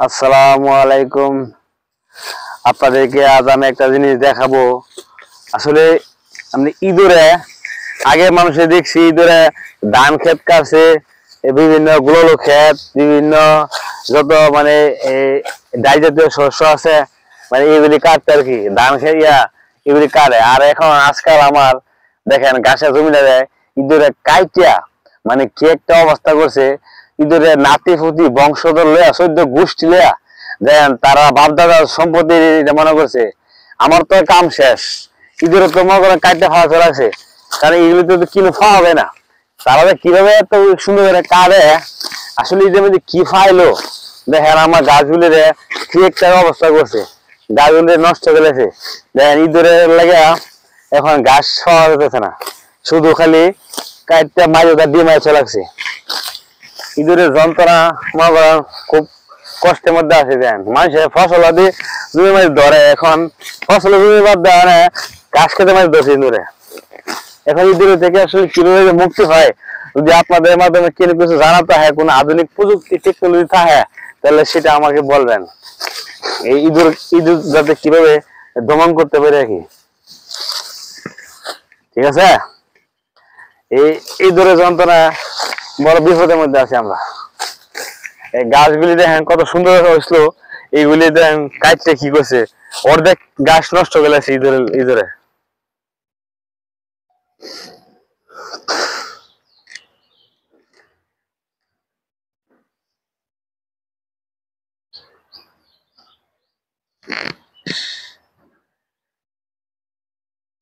আসসালামু আলাইকুম। আপনাদেরকে আজ আমি একটা জিনিস দেখাবো। আসলে আমি ইঁদুরে আগে মানুষে দেখছি ইঁদুরে ধান ক্ষেত কাটছে, বিভিন্ন গুলো ক্ষেত, বিভিন্ন যত মানে ডাই জাতীয় শস্য আছে, মানে এগুলি কাটতে আর কি, ধান খেয়ে এগুলি কাটে। আর এখন আজকাল আমার দেখেন ঘাসের জমিটা ইঁদুরে কাইটিয়া মানে কি একটা অবস্থা করছে। ইঁদুরে নাতি ফুতি বংশধর লয়া 14 গোষ্ঠী লয়া দেখেন তারা বাপ দাদার সম্পত্তি মনে করছে। আমার তো কাম শেষ, ইঁদুরে তো মনে করেন কাইটে খাওয়া চলে আছে, কারণ এগুলি তো কিনে খাওয়া হবে না। তারা কিভাবে এত সুন্দর করে কাটে, আসলে এদের মধ্যে কি ফাইলো দেখেন। আমার গাছগুলির কি একটা অবস্থা করছে, গাছগুলি নষ্ট করেছে। দেখেন ইঁদুরে লাগে এখন ঘাস খাওয়া যেতেছে না, শুধু খালি কাইটটা মাঝে ডিমায় চলে লাগছে। ইঁদুরের যন্ত্রণা মনে করেন খুব কষ্টের মধ্যে আছে। দেন মানুষের ফসল আদি জমি মাছ ধরে, এখন ফসল জমি বাদ দেওয়া না, ঘাস খেতে মাছ ধরছে ইঁদুরে। এখন ইঁদুরের থেকে আসলে কিভাবে মুক্তি হয়, যদি আপনাদের মাধ্যমে কোনো কিছু জানাতে হয়, কোনো আধুনিক প্রযুক্তি টেকনোলজি থাকে, তাহলে সেটা আমাকে বলবেন। এই ইঁদুর ইঁদুর যাতে কিভাবে দমন করতে পারে আর কি, ঠিক আছে। এই ইঁদুরের যন্ত্রণা বড় বিপদের মধ্যে আছে আমরা। এই গাছগুলি দেখেন কত সুন্দর হয়েছিল, এইগুলি দেখেন কাটতে কি করছে, অর্ধেক গাছ নষ্ট করে গেছে ইঁদুরে।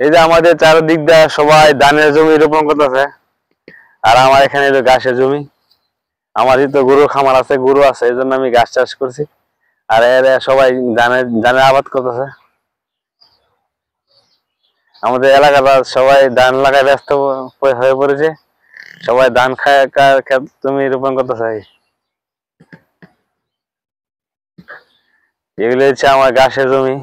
এই যে আমাদের চারদিক দিয়ে সবাই ধানের জমি রোপণ করতেছে, আর আমার এখানে ঘাসের জমি। আমারই তো গরুর খামার আছে, গরু আছে, এই জন্য আমি ঘাস চাষ করছি। আর এরা সবাই ধানের আবাদ করতেছে। আমাদের এলাকাটা সবাই ধান লাগায় ব্যস্ত হয়ে পড়েছে, সবাই ধান খায় জমি রোপণ করতেছে। এগুলো হচ্ছে আমার ঘাসের জমি।